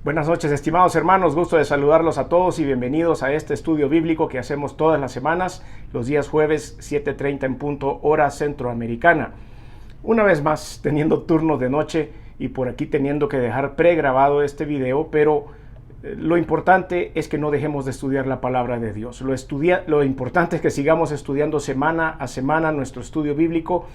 Buenas noches, estimados hermanos, gusto de saludarlos a todos y bienvenidos a este estudio bíblico que hacemos todas las semanas, los días jueves 7:30 en punto, hora centroamericana. Una vez más, teniendo turno de noche y por aquí teniendo que dejar pregrabado este video, pero lo importante es que no dejemos de estudiar la palabra de Dios. Lo importante es que sigamos estudiando semana a semana nuestro estudio bíblico,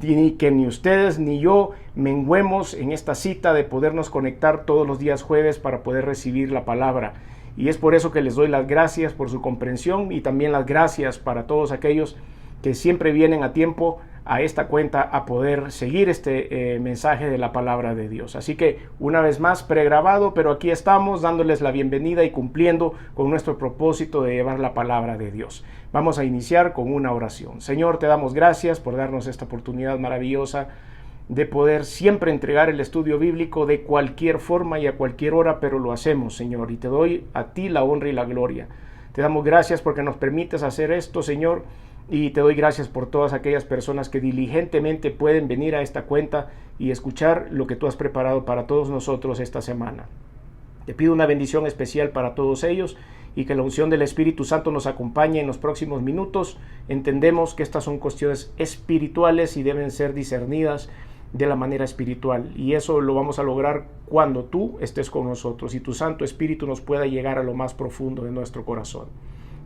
y que ni ustedes ni yo menguemos en esta cita de podernos conectar todos los días jueves para poder recibir la palabra. Y es por eso que les doy las gracias por su comprensión y también las gracias para todos aquellos que siempre vienen a tiempo a esta cuenta a poder seguir este mensaje de la palabra de Dios. Así que una vez más pregrabado, pero aquí estamos dándoles la bienvenida y cumpliendo con nuestro propósito de llevar la palabra de Dios. Vamos a iniciar con una oración. Señor, te damos gracias por darnos esta oportunidad maravillosa de poder siempre entregar el estudio bíblico de cualquier forma y a cualquier hora, pero lo hacemos, Señor, y te doy a ti la honra y la gloria. Te damos gracias porque nos permites hacer esto, Señor, y te doy gracias por todas aquellas personas que diligentemente pueden venir a esta cuenta y escuchar lo que tú has preparado para todos nosotros esta semana. Te pido una bendición especial para todos ellos y que la unción del Espíritu Santo nos acompañe en los próximos minutos. Entendemos que estas son cuestiones espirituales y deben ser discernidas de la manera espiritual, y eso lo vamos a lograr cuando tú estés con nosotros y tu Santo Espíritu nos pueda llegar a lo más profundo de nuestro corazón.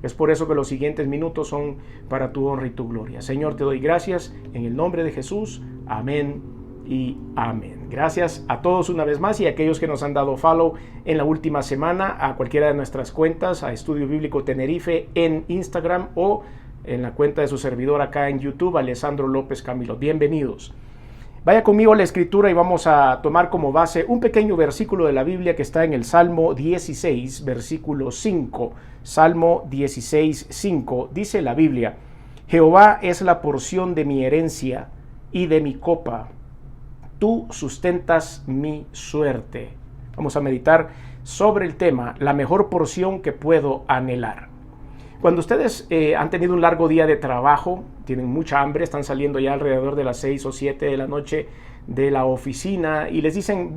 Es por eso que los siguientes minutos son para tu honra y tu gloria. Señor, te doy gracias en el nombre de Jesús. Amén y amén. Gracias a todos una vez más y a aquellos que nos han dado follow en la última semana a cualquiera de nuestras cuentas, a Estudio Bíblico Tenerife en Instagram o en la cuenta de su servidor acá en YouTube, Alessandro López Camilo. Bienvenidos. Vaya conmigo a la escritura y vamos a tomar como base un pequeño versículo de la Biblia que está en el Salmo 16, versículo 5. Salmo 16, 5. Dice la Biblia: Jehová es la porción de mi herencia y de mi copa. Tú sustentas mi suerte. Vamos a meditar sobre el tema, la mejor porción que puedo anhelar. Cuando ustedes han tenido un largo día de trabajo, tienen mucha hambre, están saliendo ya alrededor de las 6 o 7 de la noche de la oficina y les dicen,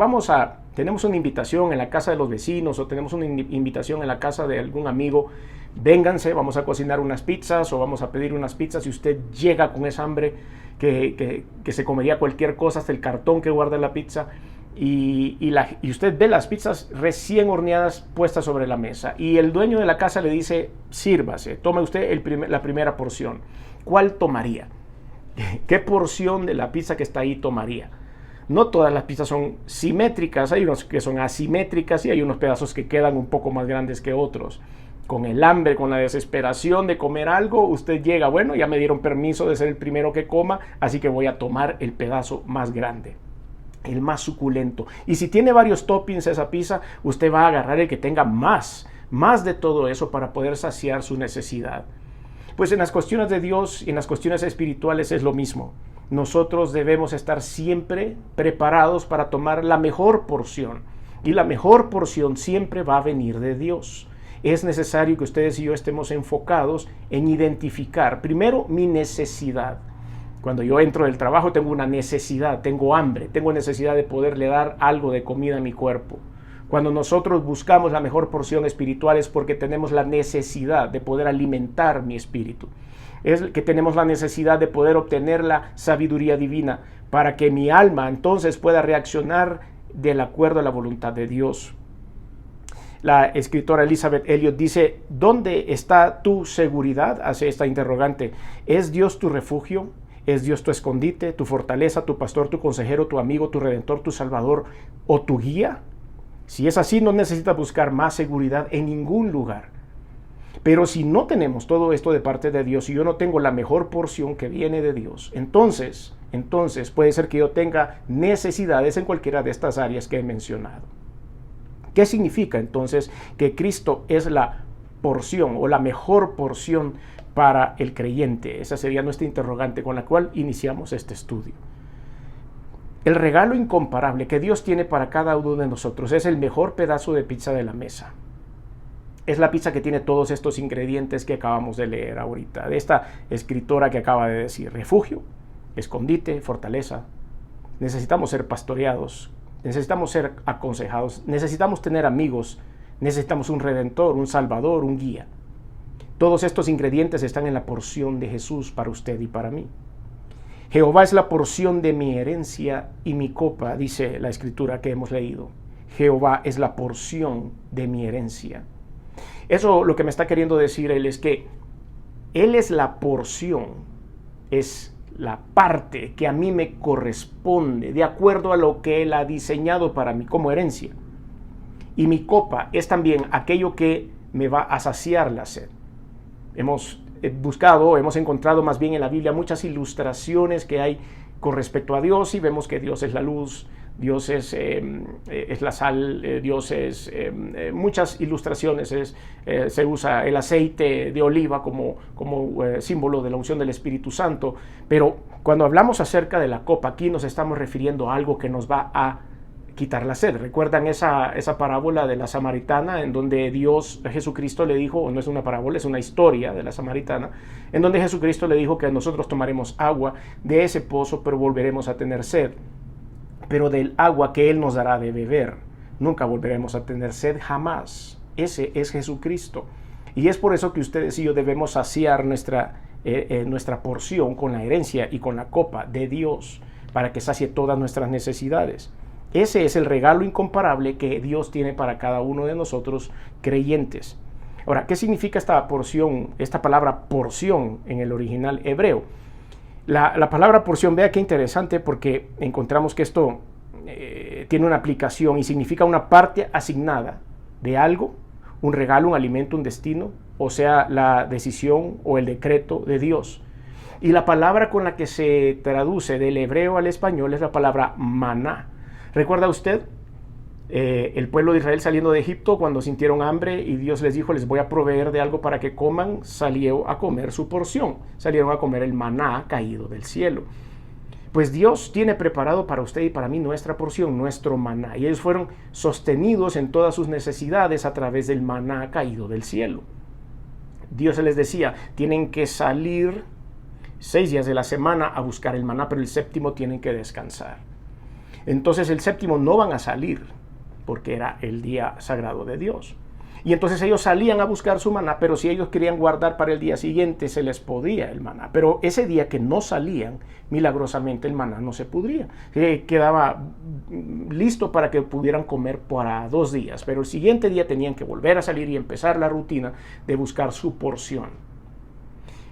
tenemos una invitación en la casa de los vecinos o tenemos una invitación en la casa de algún amigo, vénganse, vamos a cocinar unas pizzas o vamos a pedir unas pizzas, y usted llega con esa hambre que se comería cualquier cosa, hasta el cartón que guarda la pizza. Y usted ve las pizzas recién horneadas puestas sobre la mesa y el dueño de la casa le dice, sírvase, tome usted la primera porción. ¿Cuál tomaría? ¿Qué porción de la pizza que está ahí tomaría? No todas las pizzas son simétricas, hay unos que son asimétricas y hay unos pedazos que quedan un poco más grandes que otros. Con el hambre, con la desesperación de comer algo, usted llega, bueno, ya me dieron permiso de ser el primero que coma, así que voy a tomar el pedazo más grande, el más suculento. Y si tiene varios toppings esa pizza, usted va a agarrar el que tenga más de todo eso para poder saciar su necesidad. Pues en las cuestiones de Dios y en las cuestiones espirituales es lo mismo. Nosotros debemos estar siempre preparados para tomar la mejor porción. Y la mejor porción siempre va a venir de Dios. Es necesario que ustedes y yo estemos enfocados en identificar primero mi necesidad. Cuando yo entro del trabajo tengo una necesidad, tengo hambre, tengo necesidad de poderle dar algo de comida a mi cuerpo. Cuando nosotros buscamos la mejor porción espiritual es porque tenemos la necesidad de poder alimentar mi espíritu. Es que tenemos la necesidad de poder obtener la sabiduría divina para que mi alma entonces pueda reaccionar de acuerdo a la voluntad de Dios. La escritora Elizabeth Elliot dice, ¿dónde está tu seguridad? Hace esta interrogante. ¿Es Dios tu refugio? ¿Es Dios tu escondite, tu fortaleza, tu pastor, tu consejero, tu amigo, tu redentor, tu salvador o tu guía? Si es así, no necesitas buscar más seguridad en ningún lugar. Pero si no tenemos todo esto de parte de Dios y yo no tengo la mejor porción que viene de Dios, entonces puede ser que yo tenga necesidades en cualquiera de estas áreas que he mencionado. ¿Qué significa entonces que Cristo es la porción o la mejor porción para el creyente? Esa sería nuestra interrogante con la cual iniciamos este estudio. El regalo incomparable que Dios tiene para cada uno de nosotros es el mejor pedazo de pizza de la mesa. Es la pizza que tiene todos estos ingredientes que acabamos de leer ahorita, de esta escritora que acaba de decir: refugio, escondite, fortaleza. Necesitamos ser pastoreados. necesitamos ser aconsejados, necesitamos tener amigos, necesitamos un redentor, un salvador, un guía. Todos estos ingredientes están en la porción de Jesús para usted y para mí. Jehová es la porción de mi herencia y mi copa, dice la escritura que hemos leído. Jehová es la porción de mi herencia. Eso lo que me está queriendo decir él es que Él es la porción, es la parte que a mí me corresponde de acuerdo a lo que Él ha diseñado para mí como herencia. Y mi copa es también aquello que me va a saciar la sed. Hemos encontrado más bien en la Biblia muchas ilustraciones que hay con respecto a Dios y vemos que Dios es la luz, Dios es la sal, Dios es muchas ilustraciones, se usa el aceite de oliva como símbolo de la unción del Espíritu Santo, pero cuando hablamos acerca de la copa, aquí nos estamos refiriendo a algo que nos va a quitar la sed. ¿Recuerdan esa parábola de la samaritana en donde Jesucristo le dijo, no es una parábola, es una historia de la samaritana, en donde Jesucristo le dijo que nosotros tomaremos agua de ese pozo, pero volveremos a tener sed, pero del agua que Él nos dará de beber, nunca volveremos a tener sed jamás. Ese es Jesucristo. Y es por eso que ustedes y yo debemos saciar nuestra porción con la herencia y con la copa de Dios, para que sacie todas nuestras necesidades. Ese es el regalo incomparable que Dios tiene para cada uno de nosotros creyentes. Ahora, ¿qué significa esta porción, esta palabra porción en el original hebreo? La palabra porción, vea qué interesante, porque encontramos que esto tiene una aplicación y significa una parte asignada de algo, un regalo, un alimento, un destino, o sea, la decisión o el decreto de Dios. Y la palabra con la que se traduce del hebreo al español es la palabra maná. ¿Recuerda usted el pueblo de Israel saliendo de Egipto cuando sintieron hambre y Dios les dijo, les voy a proveer de algo para que coman? Salieron a comer su porción, salieron a comer el maná caído del cielo. Pues Dios tiene preparado para usted y para mí nuestra porción, nuestro maná. Y ellos fueron sostenidos en todas sus necesidades a través del maná caído del cielo. Dios les decía, tienen que salir 6 días de la semana a buscar el maná, pero el séptimo tienen que descansar. Entonces el séptimo no van a salir porque era el día sagrado de Dios. Y entonces ellos salían a buscar su maná, pero si ellos querían guardar para el día siguiente, se les podía el maná. Pero ese día que no salían, milagrosamente el maná no se pudría. Quedaba listo para que pudieran comer para 2 días, pero el siguiente día tenían que volver a salir y empezar la rutina de buscar su porción.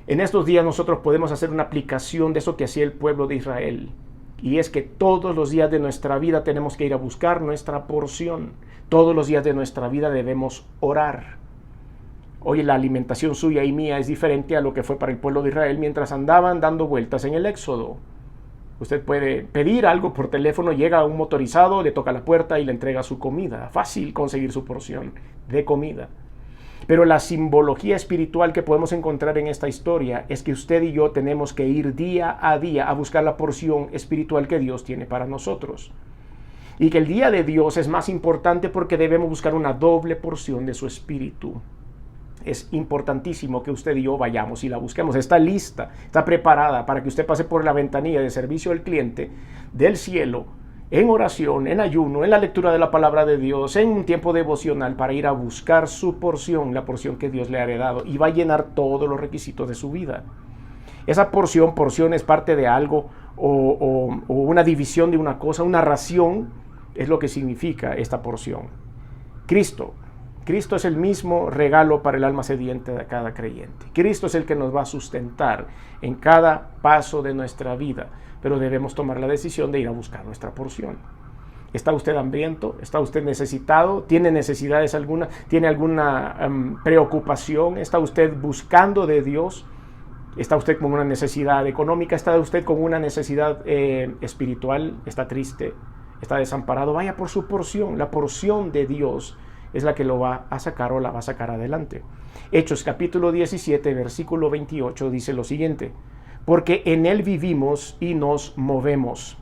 En estos días nosotros podemos hacer una aplicación de eso que hacía el pueblo de Israel. Y es que todos los días de nuestra vida tenemos que ir a buscar nuestra porción. Todos los días de nuestra vida debemos orar. Hoy la alimentación suya y mía es diferente a lo que fue para el pueblo de Israel mientras andaban dando vueltas en el Éxodo. Usted puede pedir algo por teléfono, llega un motorizado, le toca la puerta y le entrega su comida. Fácil conseguir su porción de comida. Pero la simbología espiritual que podemos encontrar en esta historia es que usted y yo tenemos que ir día a día a buscar la porción espiritual que Dios tiene para nosotros. Y que el día de Dios es más importante porque debemos buscar una doble porción de su espíritu. Es importantísimo que usted y yo vayamos y la busquemos. Está lista, está preparada para que usted pase por la ventanilla de servicio al cliente del cielo, en oración, en ayuno, en la lectura de la palabra de Dios, en un tiempo devocional para ir a buscar su porción, la porción que Dios le ha heredado, y va a llenar todos los requisitos de su vida. Esa porción es parte de algo o una división de una cosa, una ración, es lo que significa esta porción. Cristo es el mismo regalo para el alma sediente de cada creyente. Cristo es el que nos va a sustentar en cada paso de nuestra vida, pero debemos tomar la decisión de ir a buscar nuestra porción. ¿Está usted hambriento? ¿Está usted necesitado? ¿Tiene necesidades alguna? ¿Tiene alguna preocupación? ¿Está usted buscando de Dios? ¿Está usted con una necesidad económica? ¿Está usted con una necesidad espiritual? ¿Está triste? ¿Está desamparado? Vaya por su porción. La porción de Dios es la que lo va a sacar o la va a sacar adelante. Hechos capítulo 17, versículo 28 dice lo siguiente: porque en Él vivimos y nos movemos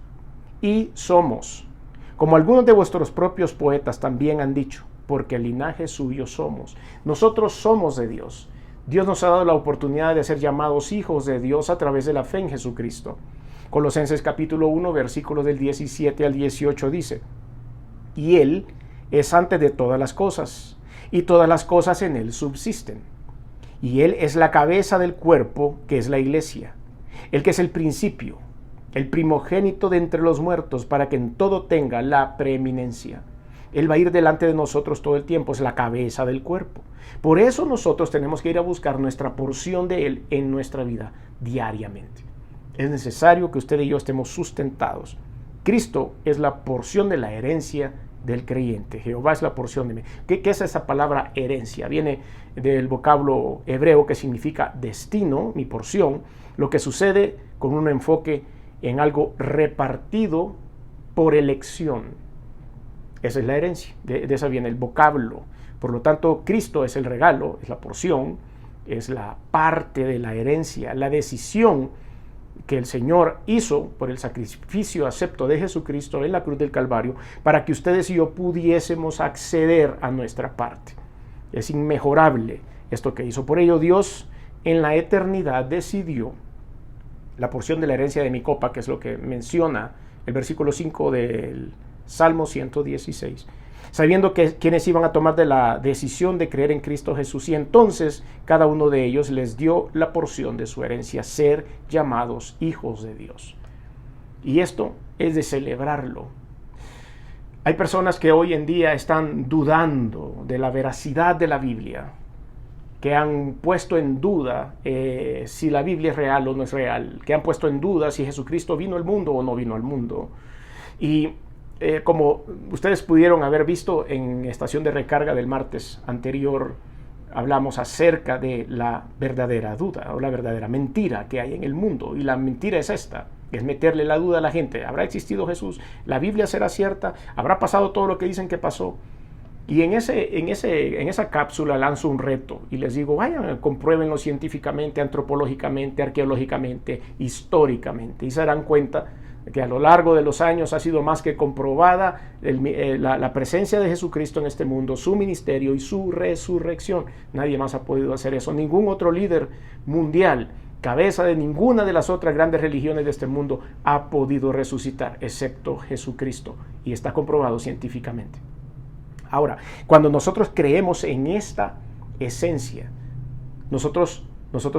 y somos, como algunos de vuestros propios poetas también han dicho, porque el linaje suyo somos. Nosotros somos de Dios. Dios nos ha dado la oportunidad de ser llamados hijos de Dios a través de la fe en Jesucristo. Colosenses capítulo 1, versículos del 17 al 18 dice: y Él es antes de todas las cosas, y todas las cosas en Él subsisten. Y Él es la cabeza del cuerpo, que es la iglesia, el que es el principio, el primogénito de entre los muertos, para que en todo tenga la preeminencia. Él va a ir delante de nosotros todo el tiempo, es la cabeza del cuerpo. Por eso nosotros tenemos que ir a buscar nuestra porción de Él en nuestra vida diariamente. Es necesario que usted y yo estemos sustentados. Cristo es la porción de la herencia del creyente. Jehová es la porción de mí. ¿Qué es esa palabra herencia? Viene del vocablo hebreo que significa destino, mi porción, lo que sucede con un enfoque en algo repartido por elección. Esa es la herencia, de esa viene el vocablo. Por lo tanto, Cristo es el regalo, es la porción, es la parte de la herencia, la decisión que el Señor hizo por el sacrificio acepto de Jesucristo en la cruz del Calvario para que ustedes y yo pudiésemos acceder a nuestra parte. Es inmejorable esto que hizo. Por ello Dios en la eternidad decidió la porción de la herencia de mi copa, que es lo que menciona el versículo 5 del Salmo 116, sabiendo que quienes iban a tomar de la decisión de creer en Cristo Jesús, y entonces cada uno de ellos les dio la porción de su herencia, ser llamados hijos de Dios. Y esto es de celebrarlo. Hay personas que hoy en día están dudando de la veracidad de la Biblia, que han puesto en duda si la Biblia es real o no es real, que han puesto en duda si Jesucristo vino al mundo o no vino al mundo. Y como ustedes pudieron haber visto en estación de recarga del martes anterior, hablamos acerca de la verdadera duda o la verdadera mentira que hay en el mundo. Y la mentira es esta, es meterle la duda a la gente. ¿Habrá existido Jesús? ¿La Biblia será cierta? ¿Habrá pasado todo lo que dicen que pasó? Y en esa cápsula lanzo un reto y les digo, vayan, compruébenlo científicamente, antropológicamente, arqueológicamente, históricamente, y se darán cuenta que a lo largo de los años ha sido más que comprobada la presencia de Jesucristo en este mundo, su ministerio y su resurrección. Nadie más ha podido hacer eso. Ningún otro líder mundial, cabeza de ninguna de las otras grandes religiones de este mundo, ha podido resucitar, excepto Jesucristo. Y está comprobado científicamente. Ahora, cuando nosotros creemos en esta esencia, nosotros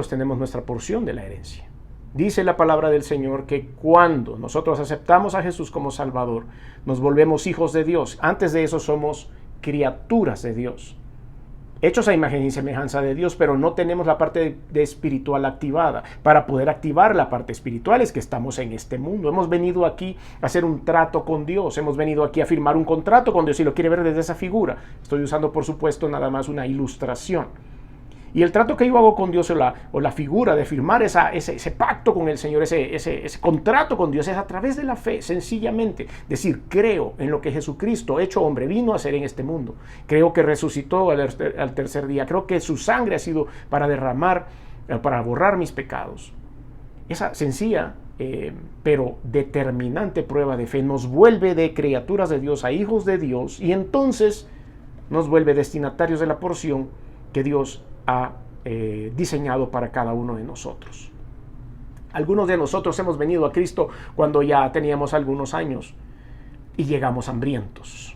tenemos nuestra porción de la herencia. Dice la palabra del Señor que cuando nosotros aceptamos a Jesús como Salvador, nos volvemos hijos de Dios. Antes de eso somos criaturas de Dios, hechos a imagen y semejanza de Dios, pero no tenemos la parte de espiritual activada. Para poder activar la parte espiritual es que estamos en este mundo. Hemos venido aquí a hacer un trato con Dios, hemos venido aquí a firmar un contrato con Dios, si lo quiere ver desde esa figura. Estoy usando, por supuesto, nada más una ilustración. Y el trato que yo hago con Dios o la figura de firmar ese pacto con el Señor, ese contrato con Dios, es a través de la fe, sencillamente. Decir, creo en lo que Jesucristo, hecho hombre, vino a hacer en este mundo. Creo que resucitó al tercer día. Creo que su sangre ha sido para derramar, para borrar mis pecados. Esa sencilla pero determinante prueba de fe nos vuelve de criaturas de Dios a hijos de Dios, y entonces nos vuelve destinatarios de la porción que Dios ha diseñado para cada uno de nosotros. Algunos de nosotros hemos venido a Cristo cuando ya teníamos algunos años y llegamos hambrientos.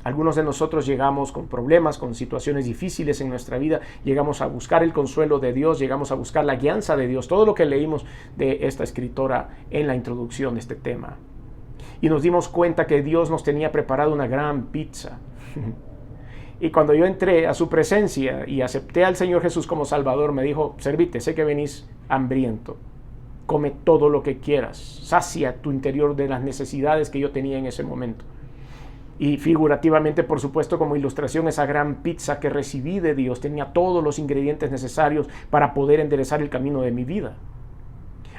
Algunos de nosotros llegamos con problemas, con situaciones difíciles en nuestra vida, llegamos a buscar el consuelo de Dios, llegamos a buscar la guianza de Dios, todo lo que leímos de esta escritora en la introducción de este tema. Y nos dimos cuenta que Dios nos tenía preparado una gran pizza. Y cuando yo entré a su presencia y acepté al Señor Jesús como Salvador, me dijo, servite, sé que venís hambriento, come todo lo que quieras, sacia tu interior de las necesidades que yo tenía en ese momento. Y figurativamente, por supuesto, como ilustración, esa gran pizza que recibí de Dios tenía todos los ingredientes necesarios para poder enderezar el camino de mi vida.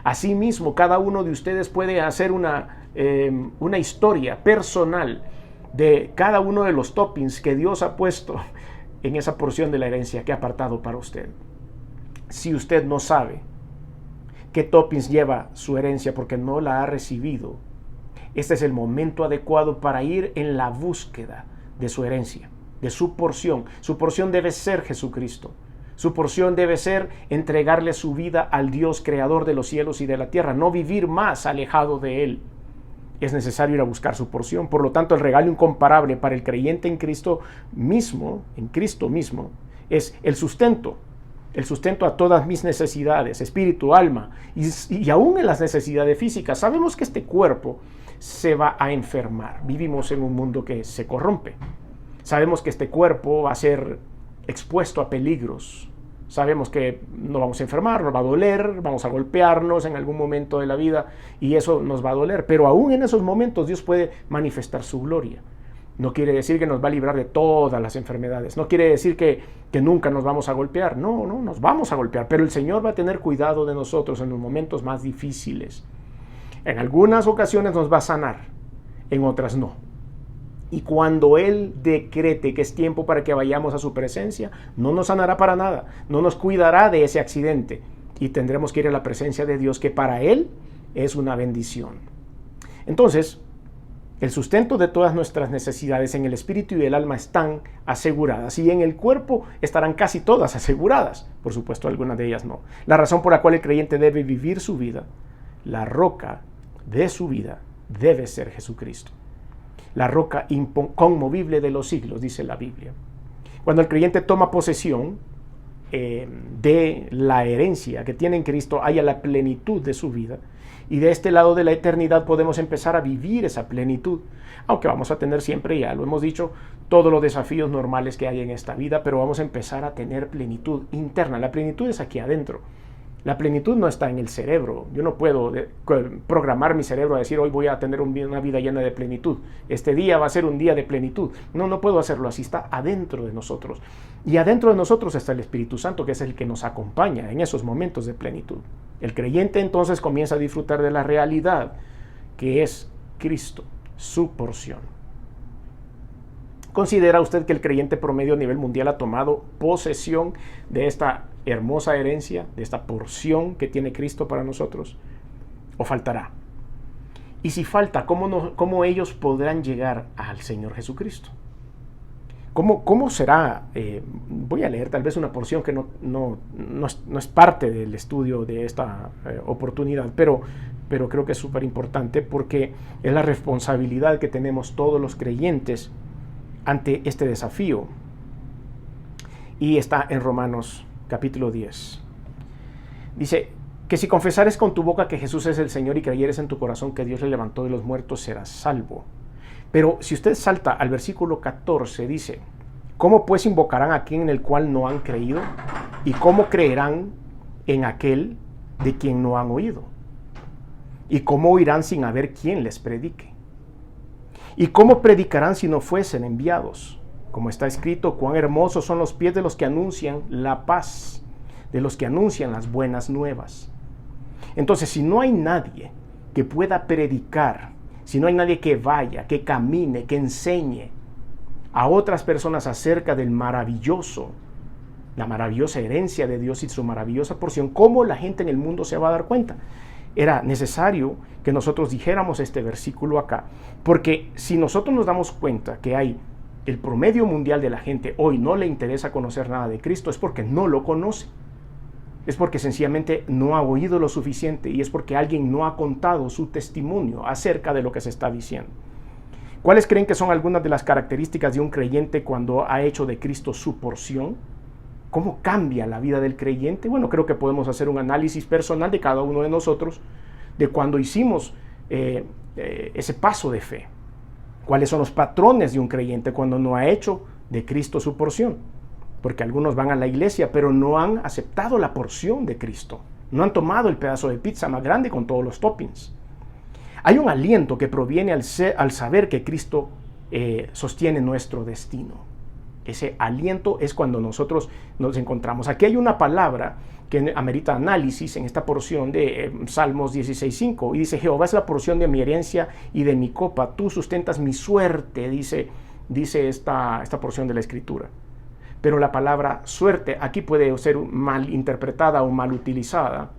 Asimismo, cada uno de ustedes puede hacer una historia personal de cada uno de los toppings que Dios ha puesto en esa porción de la herencia que ha apartado para usted. Si usted no sabe qué toppings lleva su herencia porque no la ha recibido, este es el momento adecuado para ir en la búsqueda de su herencia, de su porción. Su porción debe ser Jesucristo. Su porción debe ser entregarle su vida al Dios creador de los cielos y de la tierra, no vivir más alejado de Él. es necesario ir a buscar su porción. Por lo tanto, el regalo incomparable para el creyente en Cristo mismo, es el sustento a todas mis necesidades, espíritu, alma y aún en las necesidades físicas. Sabemos que este cuerpo se va a enfermar. Vivimos en un mundo que se corrompe. Sabemos que este cuerpo va a ser expuesto a peligros. Sabemos que nos vamos a enfermar, nos va a doler, vamos a golpearnos en algún momento de la vida y eso nos va a doler. Pero aún en esos momentos Dios puede manifestar su gloria. No quiere decir que nos va a librar de todas las enfermedades. No quiere decir que nunca nos vamos a golpear. No, nos vamos a golpear. Pero el Señor va a tener cuidado de nosotros en los momentos más difíciles. En algunas ocasiones nos va a sanar, en otras no. Y cuando Él decrete que es tiempo para que vayamos a su presencia, no nos sanará para nada, no nos cuidará de ese accidente y tendremos que ir a la presencia de Dios, que para Él es una bendición. Entonces, el sustento de todas nuestras necesidades en el espíritu y el alma están aseguradas y en el cuerpo estarán casi todas aseguradas. Por supuesto, algunas de ellas no. La razón por la cual el creyente debe vivir su vida, la roca de su vida, debe ser Jesucristo. La roca inconmovible de los siglos, dice la Biblia. Cuando el creyente toma posesión de la herencia que tiene en Cristo, haya la plenitud de su vida. Y de este lado de la eternidad podemos empezar a vivir esa plenitud. Aunque vamos a tener siempre, ya lo hemos dicho, todos los desafíos normales que hay en esta vida, pero vamos a empezar a tener plenitud interna. La plenitud es aquí adentro. La plenitud no está en el cerebro. Yo no puedo programar mi cerebro a decir hoy voy a tener una vida llena de plenitud. Este día va a ser un día de plenitud. No puedo hacerlo así. Está adentro de nosotros. Y adentro de nosotros está el Espíritu Santo, que es el que nos acompaña en esos momentos de plenitud. El creyente entonces comienza a disfrutar de la realidad que es Cristo, su porción. ¿Considera usted que el creyente promedio a nivel mundial ha tomado posesión de esta hermosa herencia, de esta porción que tiene Cristo para nosotros? ¿O faltará? Y si falta, ¿cómo ellos podrán llegar al Señor Jesucristo? ¿Cómo será? Voy a leer tal vez una porción que no es parte del estudio de esta oportunidad, pero creo que es súper importante porque es la responsabilidad que tenemos todos los creyentes ante este desafío. Y está en Romanos capítulo 10. Dice que si confesares con tu boca que Jesús es el Señor y creyeres en tu corazón que Dios le levantó de los muertos, serás salvo. Pero si usted salta al versículo 14, dice, ¿cómo pues invocarán a aquel en el cual no han creído? ¿Y cómo creerán en aquel de quien no han oído? ¿Y cómo oirán sin haber quien les predique? ¿Y cómo predicarán si no fuesen enviados? Como está escrito, cuán hermosos son los pies de los que anuncian la paz, de los que anuncian las buenas nuevas. Entonces, si no hay nadie que pueda predicar, si no hay nadie que vaya, que camine, que enseñe a otras personas acerca del la maravillosa herencia de Dios y su maravillosa porción, ¿cómo la gente en el mundo se va a dar cuenta? Era necesario que nosotros dijéramos este versículo acá, porque si nosotros nos damos cuenta que el promedio mundial de la gente hoy no le interesa conocer nada de Cristo, es porque no lo conoce. Es porque sencillamente no ha oído lo suficiente y es porque alguien no ha contado su testimonio acerca de lo que se está diciendo. ¿Cuáles creen que son algunas de las características de un creyente cuando ha hecho de Cristo su porción? ¿Cómo cambia la vida del creyente? Bueno, creo que podemos hacer un análisis personal de cada uno de nosotros de cuando hicimos ese paso de fe. ¿Cuáles son los patrones de un creyente cuando no ha hecho de Cristo su porción? Porque algunos van a la iglesia, pero no han aceptado la porción de Cristo. No han tomado el pedazo de pizza más grande con todos los toppings. Hay un aliento que proviene al saber que Cristo sostiene nuestro destino. Ese aliento es cuando nosotros nos encontramos. Aquí hay una palabra que amerita análisis en esta porción de Salmos 16:5. Y dice, Jehová es la porción de mi herencia y de mi copa. Tú sustentas mi suerte, dice esta porción de la Escritura. Pero la palabra suerte aquí puede ser mal interpretada o mal utilizada.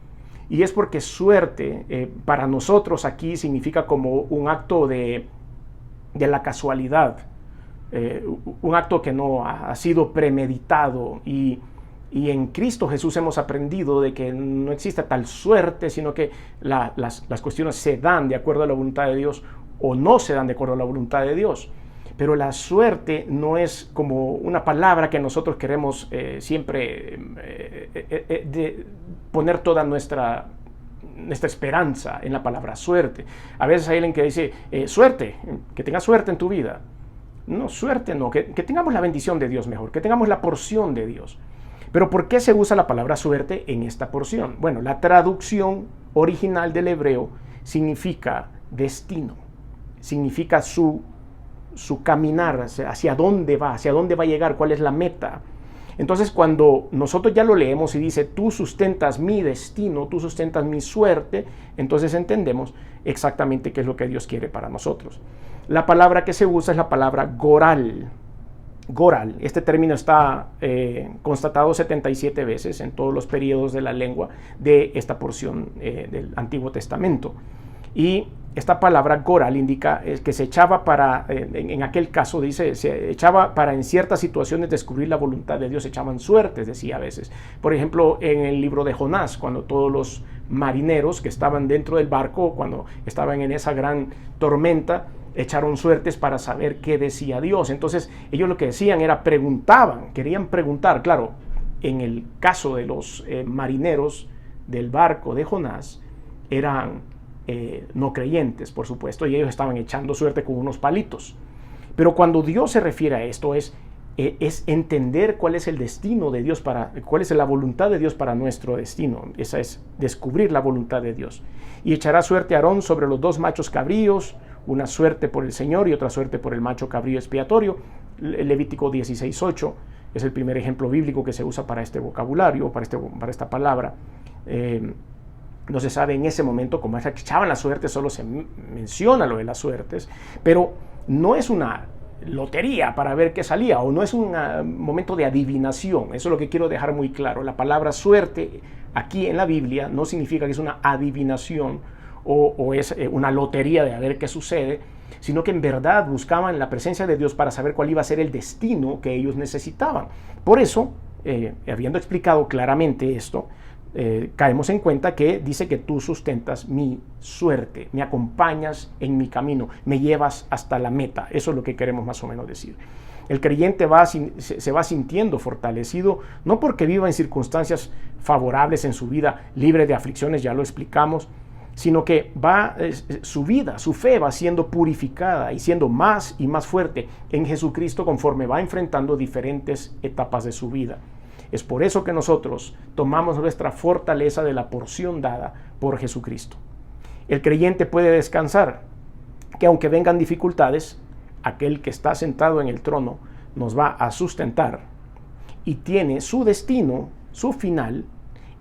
Y es porque suerte para nosotros aquí significa como un acto de la casualidad. Un acto que no ha sido premeditado. Y en Cristo Jesús hemos aprendido de que no existe tal suerte, sino que las cuestiones se dan de acuerdo a la voluntad de Dios o no se dan de acuerdo a la voluntad de Dios. Pero la suerte no es como una palabra que nosotros queremos siempre poner toda nuestra esperanza en la palabra suerte. A veces hay alguien que dice, suerte, que tengas suerte en tu vida. No, suerte no, que tengamos la bendición de Dios mejor, que tengamos la porción de Dios. Pero ¿por qué se usa la palabra suerte en esta porción? Bueno, la traducción original del hebreo significa destino, significa su caminar, hacia dónde va a llegar, cuál es la meta. Entonces, cuando nosotros ya lo leemos y dice, tú sustentas mi destino, tú sustentas mi suerte, entonces entendemos exactamente qué es lo que Dios quiere para nosotros. La palabra que se usa es la palabra goral. Goral, este término está constatado 77 veces en todos los periodos de la lengua de esta porción del Antiguo Testamento. Y esta palabra goral indica que se echaba para, en aquel caso dice, se echaba para en ciertas situaciones descubrir la voluntad de Dios, se echaban suertes, decía a veces. Por ejemplo, en el libro de Jonás, cuando todos los marineros que estaban dentro del barco, cuando estaban en esa gran tormenta, echaron suertes para saber qué decía Dios. Entonces ellos lo que decían era querían preguntar. Claro, en el caso de los marineros del barco de Jonás, eran no creyentes, por supuesto, y ellos estaban echando suerte con unos palitos. Pero cuando Dios se refiere a esto es entender cuál es el destino de Dios, cuál es la voluntad de Dios para nuestro destino. Esa es descubrir la voluntad de Dios. Y echará suerte a Aarón sobre los 2 machos cabríos, una suerte por el Señor y otra suerte por el macho cabrío expiatorio. Levítico 16:8 es el primer ejemplo bíblico que se usa para este vocabulario, para esta palabra. No se sabe en ese momento cómo se echaban las suertes, solo se menciona lo de las suertes, pero no es una lotería para ver qué salía, o no es un momento de adivinación. Eso es lo que quiero dejar muy claro. La palabra suerte aquí en la Biblia no significa que es una adivinación o es una lotería de a ver qué sucede, sino que en verdad buscaban la presencia de Dios para saber cuál iba a ser el destino que ellos necesitaban. Por eso, habiendo explicado claramente esto, caemos en cuenta que dice que tú sustentas mi suerte, me acompañas en mi camino, me llevas hasta la meta. Eso es lo que queremos más o menos decir. El creyente se va sintiendo fortalecido, no porque viva en circunstancias favorables en su vida, libre de aflicciones, ya lo explicamos, sino que su vida, su fe va siendo purificada y siendo más y más fuerte en Jesucristo conforme va enfrentando diferentes etapas de su vida. Es por eso que nosotros tomamos nuestra fortaleza de la porción dada por Jesucristo. El creyente puede descansar, que aunque vengan dificultades, aquel que está sentado en el trono nos va a sustentar y tiene su destino, su final,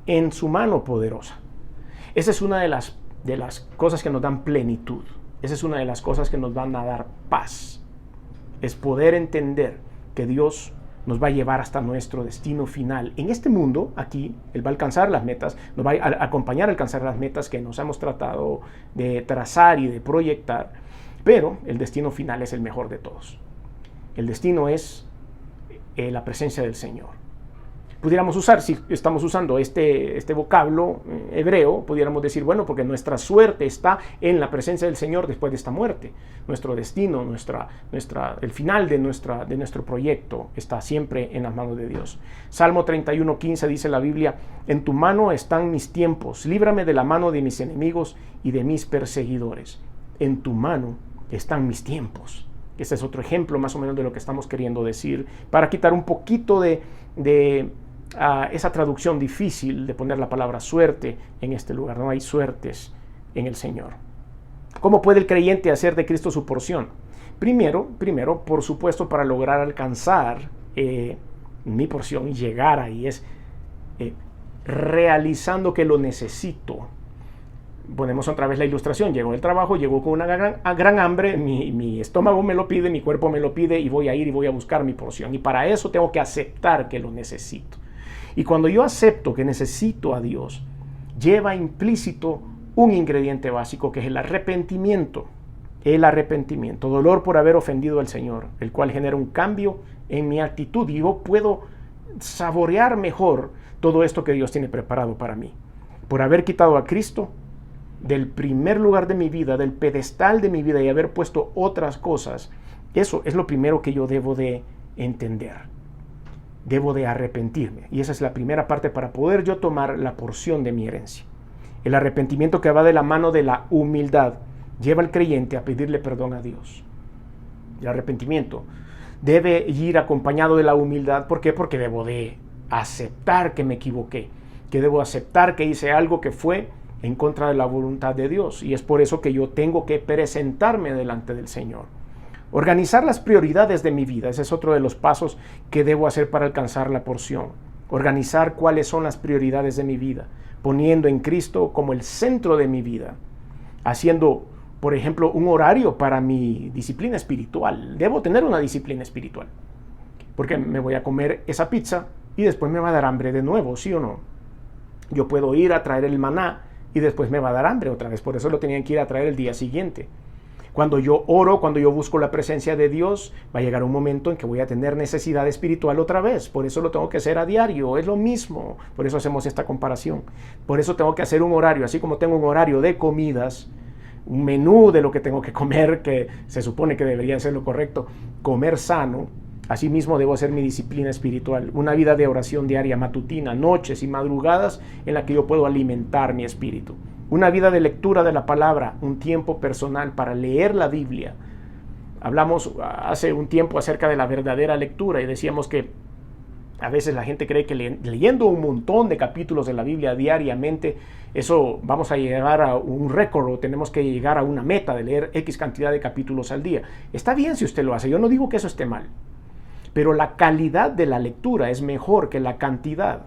en su mano poderosa. Esa es una de las cosas que nos dan plenitud. Esa es una de las cosas que nos van a dar paz. Es poder entender que Dios nos va a llevar hasta nuestro destino final. En este mundo, aquí, Él va a alcanzar las metas, nos va a acompañar a alcanzar las metas que nos hemos tratado de trazar y de proyectar, pero el destino final es el mejor de todos. El destino es la presencia del Señor. Pudiéramos usar, si estamos usando este vocablo hebreo, pudiéramos decir, bueno, porque nuestra suerte está en la presencia del Señor después de esta muerte. Nuestro destino, el final de nuestro proyecto está siempre en las manos de Dios. Salmo 31:15 dice la Biblia, en tu mano están mis tiempos, líbrame de la mano de mis enemigos y de mis perseguidores. En tu mano están mis tiempos. Este es otro ejemplo más o menos de lo que estamos queriendo decir, para quitar un poquito de esa traducción difícil de poner la palabra suerte en este lugar. No hay suertes en el Señor. ¿Cómo puede el creyente hacer de Cristo su porción? Primero, por supuesto, para lograr alcanzar mi porción y llegar ahí, es realizando que lo necesito. Ponemos otra vez la ilustración. Llego del trabajo, llego con una gran hambre, mi estómago me lo pide, mi cuerpo me lo pide y voy a ir y voy a buscar mi porción. Y para eso tengo que aceptar que lo necesito. Y cuando yo acepto que necesito a Dios, lleva implícito un ingrediente básico que es el arrepentimiento. El arrepentimiento, dolor por haber ofendido al Señor, el cual genera un cambio en mi actitud y yo puedo saborear mejor todo esto que Dios tiene preparado para mí. Por haber quitado a Cristo, del primer lugar de mi vida, del pedestal de mi vida y haber puesto otras cosas, eso es lo primero que yo debo de entender. Debo de arrepentirme. Y esa es la primera parte para poder yo tomar la porción de mi herencia. El arrepentimiento, que va de la mano de la humildad, lleva al creyente a pedirle perdón a Dios. El arrepentimiento debe ir acompañado de la humildad. ¿Por qué? Porque debo de aceptar que me equivoqué, que debo aceptar que hice algo que fue en contra de la voluntad de Dios. Y es por eso que yo tengo que presentarme delante del Señor. Organizar las prioridades de mi vida, ese es otro de los pasos que debo hacer para alcanzar la porción. Organizar cuáles son las prioridades de mi vida, poniendo en Cristo como el centro de mi vida, haciendo, por ejemplo, un horario para mi disciplina espiritual. Debo tener una disciplina espiritual, porque me voy a comer esa pizza y después me va a dar hambre de nuevo, ¿sí o no? Yo puedo ir a traer el maná y después me va a dar hambre otra vez, por eso lo tenían que ir a traer el día siguiente. Cuando yo oro, cuando yo busco la presencia de Dios, va a llegar un momento en que voy a tener necesidad espiritual otra vez. Por eso lo tengo que hacer a diario, es lo mismo. Por eso hacemos esta comparación. Por eso tengo que hacer un horario, así como tengo un horario de comidas, un menú de lo que tengo que comer, que se supone que debería ser lo correcto, comer sano. Asimismo debo hacer mi disciplina espiritual, una vida de oración diaria, matutina, noches y madrugadas en la que yo puedo alimentar mi espíritu. Una vida de lectura de la palabra, un tiempo personal para leer la Biblia. Hablamos hace un tiempo acerca de la verdadera lectura y decíamos que a veces la gente cree que leyendo un montón de capítulos de la Biblia diariamente, eso vamos a llegar a un récord o tenemos que llegar a una meta de leer X cantidad de capítulos al día. Está bien si usted lo hace, yo no digo que eso esté mal, pero la calidad de la lectura es mejor que la cantidad.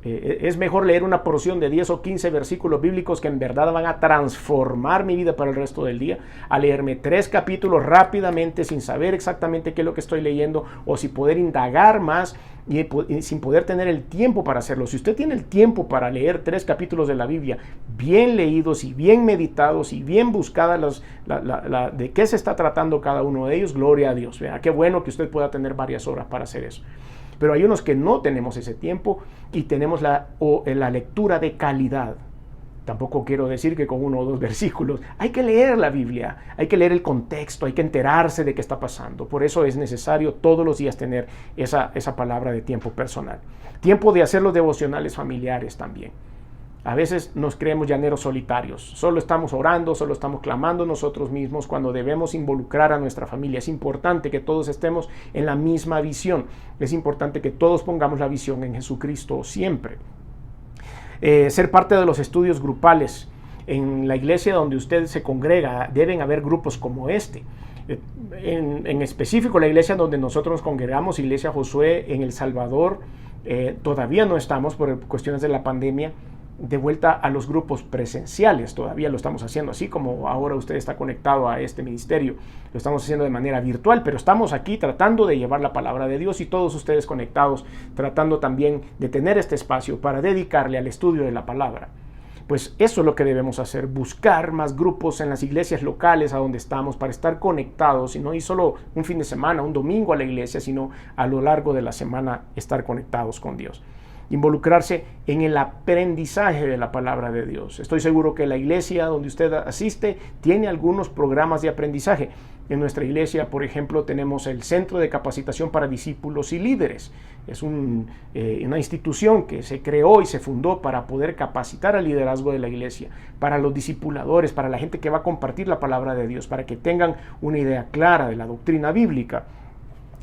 Es mejor leer una porción de 10 o 15 versículos bíblicos que en verdad van a transformar mi vida para el resto del día, a leerme 3 capítulos rápidamente sin saber exactamente qué es lo que estoy leyendo o sin poder indagar más y sin poder tener el tiempo para hacerlo. Si usted tiene el tiempo para leer 3 capítulos de la Biblia bien leídos y bien meditados y bien buscadas de qué se está tratando cada uno de ellos, gloria a Dios. Vea, qué bueno que usted pueda tener varias horas para hacer eso. Pero hay unos que no tenemos ese tiempo y tenemos la lectura de calidad. Tampoco quiero decir que con 1 o 2 versículos. Hay que leer la Biblia, hay que leer el contexto, hay que enterarse de qué está pasando. Por eso es necesario todos los días tener esa palabra de tiempo personal. Tiempo de hacer los devocionales familiares también. A veces nos creemos llaneros solitarios, solo estamos orando, solo estamos clamando nosotros mismos cuando debemos involucrar a nuestra familia. Es importante que todos estemos en la misma visión, es importante que todos pongamos la visión en Jesucristo siempre. Ser parte de los estudios grupales. En la iglesia donde usted se congrega deben haber grupos como este. En específico la iglesia donde nosotros nos congregamos, Iglesia Josué en El Salvador, todavía no estamos por cuestiones de la pandemia de vuelta a los grupos presenciales. Todavía lo estamos haciendo así como ahora usted está conectado a este ministerio. Lo estamos haciendo de manera virtual, pero estamos aquí tratando de llevar la palabra de Dios y todos ustedes conectados, tratando también de tener este espacio para dedicarle al estudio de la palabra. Pues eso es lo que debemos hacer, buscar más grupos en las iglesias locales a donde estamos para estar conectados y no ir solo un fin de semana, un domingo a la iglesia, sino a lo largo de la semana estar conectados con Dios. Involucrarse en el aprendizaje de la palabra de Dios. Estoy seguro que la iglesia donde usted asiste tiene algunos programas de aprendizaje. En nuestra iglesia, por ejemplo, tenemos el Centro de Capacitación para Discípulos y Líderes. Es una institución que se creó y se fundó para poder capacitar al liderazgo de la iglesia, para los discipuladores, para la gente que va a compartir la palabra de Dios, para que tengan una idea clara de la doctrina bíblica.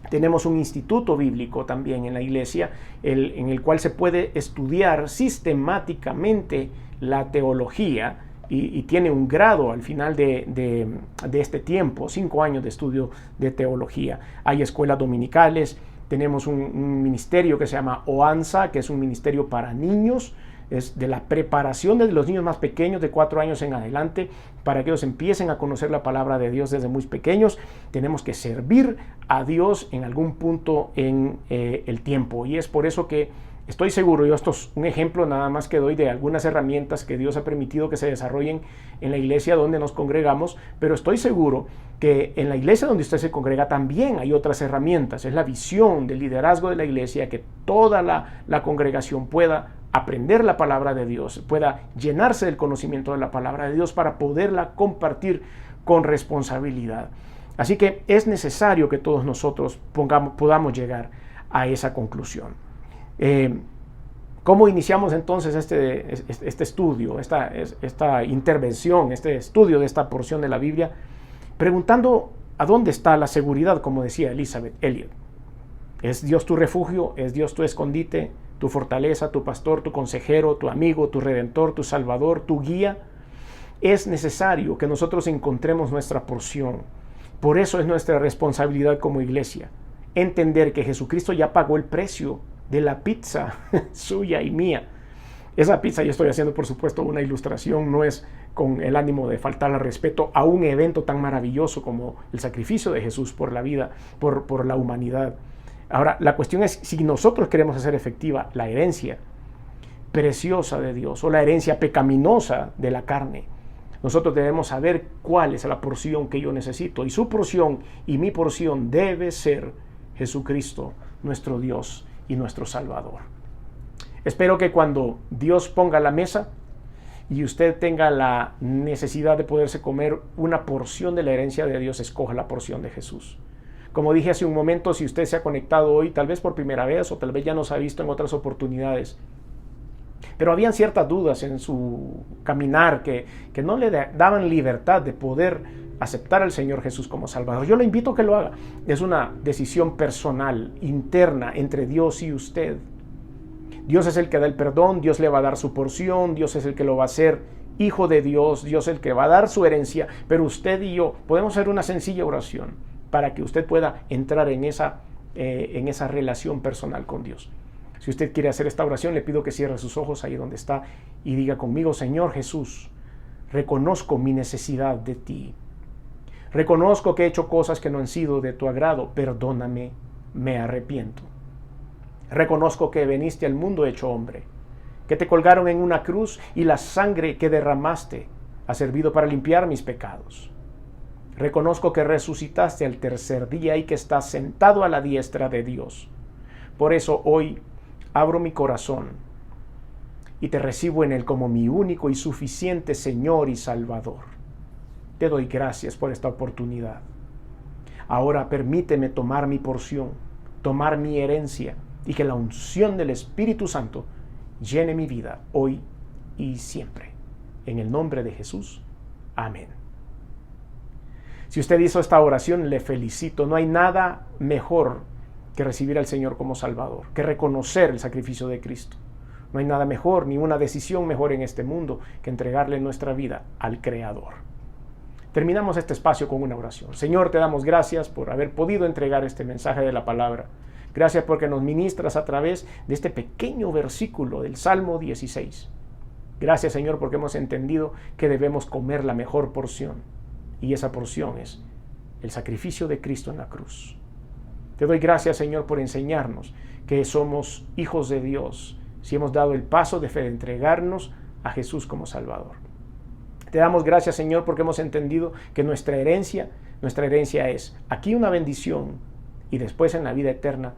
Tenemos un instituto bíblico también en la iglesia, en el cual se puede estudiar sistemáticamente la teología y tiene un grado al final de este tiempo, 5 años de estudio de teología. Hay escuelas dominicales, tenemos un ministerio que se llama OANSA, que es un ministerio para niños, es de la preparación de los niños más pequeños de 4 años en adelante para que ellos empiecen a conocer la palabra de Dios desde muy pequeños. Tenemos que servir a Dios en algún punto en el tiempo y es por eso que estoy seguro, yo esto es un ejemplo nada más que doy de algunas herramientas que Dios ha permitido que se desarrollen en la iglesia donde nos congregamos, pero estoy seguro que en la iglesia donde usted se congrega también hay otras herramientas. Es la visión del liderazgo de la iglesia que toda la congregación pueda aprender la palabra de Dios, pueda llenarse del conocimiento de la palabra de Dios para poderla compartir con responsabilidad. Así que es necesario que todos nosotros podamos llegar a esa conclusión. ¿Cómo iniciamos entonces este estudio, esta intervención, este estudio de esta porción de la Biblia? Preguntando a dónde está la seguridad, como decía Elizabeth Elliot. ¿Es Dios tu refugio? ¿Es Dios tu escondite, tu fortaleza, tu pastor, tu consejero, tu amigo, tu redentor, tu salvador, tu guía? Es necesario que nosotros encontremos nuestra porción. Por eso es nuestra responsabilidad como iglesia entender que Jesucristo ya pagó el precio de la pizza suya y mía. Esa pizza, yo estoy haciendo por supuesto una ilustración, no es con el ánimo de faltar al respeto a un evento tan maravilloso como el sacrificio de Jesús por la vida, por la humanidad. Ahora, la cuestión es si nosotros queremos hacer efectiva la herencia preciosa de Dios o la herencia pecaminosa de la carne. Nosotros debemos saber cuál es la porción que yo necesito, y su porción y mi porción debe ser Jesucristo, nuestro Dios y nuestro Salvador. Espero que cuando Dios ponga la mesa y usted tenga la necesidad de poderse comer una porción de la herencia de Dios, escoja la porción de Jesús. Como dije hace un momento, si usted se ha conectado hoy, tal vez por primera vez o tal vez ya nos ha visto en otras oportunidades, pero habían ciertas dudas en su caminar que no le daban libertad de poder aceptar al Señor Jesús como Salvador. Yo le invito a que lo haga. Es una decisión personal, interna, entre Dios y usted. Dios es el que da el perdón, Dios le va a dar su porción, Dios es el que lo va a hacer hijo de Dios, Dios es el que va a dar su herencia, pero usted y yo podemos hacer una sencilla oración para que usted pueda entrar en esa relación personal con Dios. Si usted quiere hacer esta oración, le pido que cierre sus ojos ahí donde está y diga conmigo: Señor Jesús, reconozco mi necesidad de ti. Reconozco que he hecho cosas que no han sido de tu agrado. Perdóname, me arrepiento. Reconozco que veniste al mundo hecho hombre, que te colgaron en una cruz y la sangre que derramaste ha servido para limpiar mis pecados. Reconozco que resucitaste al tercer día y que estás sentado a la diestra de Dios. Por eso hoy abro mi corazón y te recibo en él como mi único y suficiente Señor y Salvador. Te doy gracias por esta oportunidad. Ahora permíteme tomar mi porción, tomar mi herencia, y que la unción del Espíritu Santo llene mi vida hoy y siempre. En el nombre de Jesús. Amén. Si usted hizo esta oración, le felicito. No hay nada mejor que recibir al Señor como Salvador, que reconocer el sacrificio de Cristo. No hay nada mejor, ni una decisión mejor en este mundo que entregarle nuestra vida al Creador. Terminamos este espacio con una oración. Señor, te damos gracias por haber podido entregar este mensaje de la palabra. Gracias porque nos ministras a través de este pequeño versículo del Salmo 16. Gracias, Señor, porque hemos entendido que debemos comer la mejor porción. Y esa porción es el sacrificio de Cristo en la cruz. Te doy gracias, Señor, por enseñarnos que somos hijos de Dios si hemos dado el paso de fe de entregarnos a Jesús como Salvador. Te damos gracias, Señor, porque hemos entendido que nuestra herencia es aquí una bendición y después en la vida eterna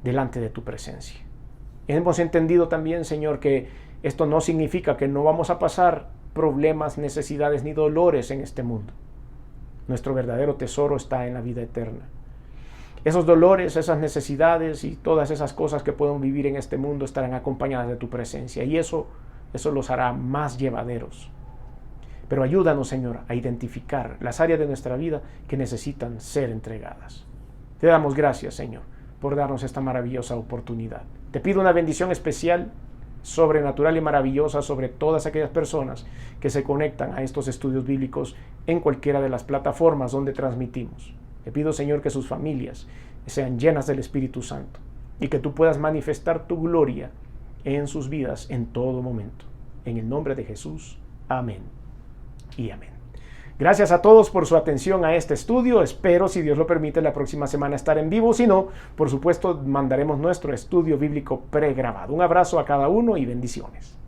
delante de tu presencia. Hemos entendido también, Señor, que esto no significa que no vamos a pasar problemas, necesidades ni dolores en este mundo. Nuestro verdadero tesoro está en la vida eterna. Esos dolores, esas necesidades y todas esas cosas que podemos vivir en este mundo estarán acompañadas de tu presencia, y eso los hará más llevaderos. Pero ayúdanos, Señor, a identificar las áreas de nuestra vida que necesitan ser entregadas. Te damos gracias, Señor, por darnos esta maravillosa oportunidad. Te pido una bendición especial, sobrenatural y maravillosa sobre todas aquellas personas que se conectan a estos estudios bíblicos en cualquiera de las plataformas donde transmitimos. Te pido, Señor, que sus familias sean llenas del Espíritu Santo y que tú puedas manifestar tu gloria en sus vidas en todo momento. En el nombre de Jesús, amén y amén. Gracias a todos por su atención a este estudio. Espero, si Dios lo permite, la próxima semana estar en vivo. Si no, por supuesto, mandaremos nuestro estudio bíblico pregrabado. Un abrazo a cada uno y bendiciones.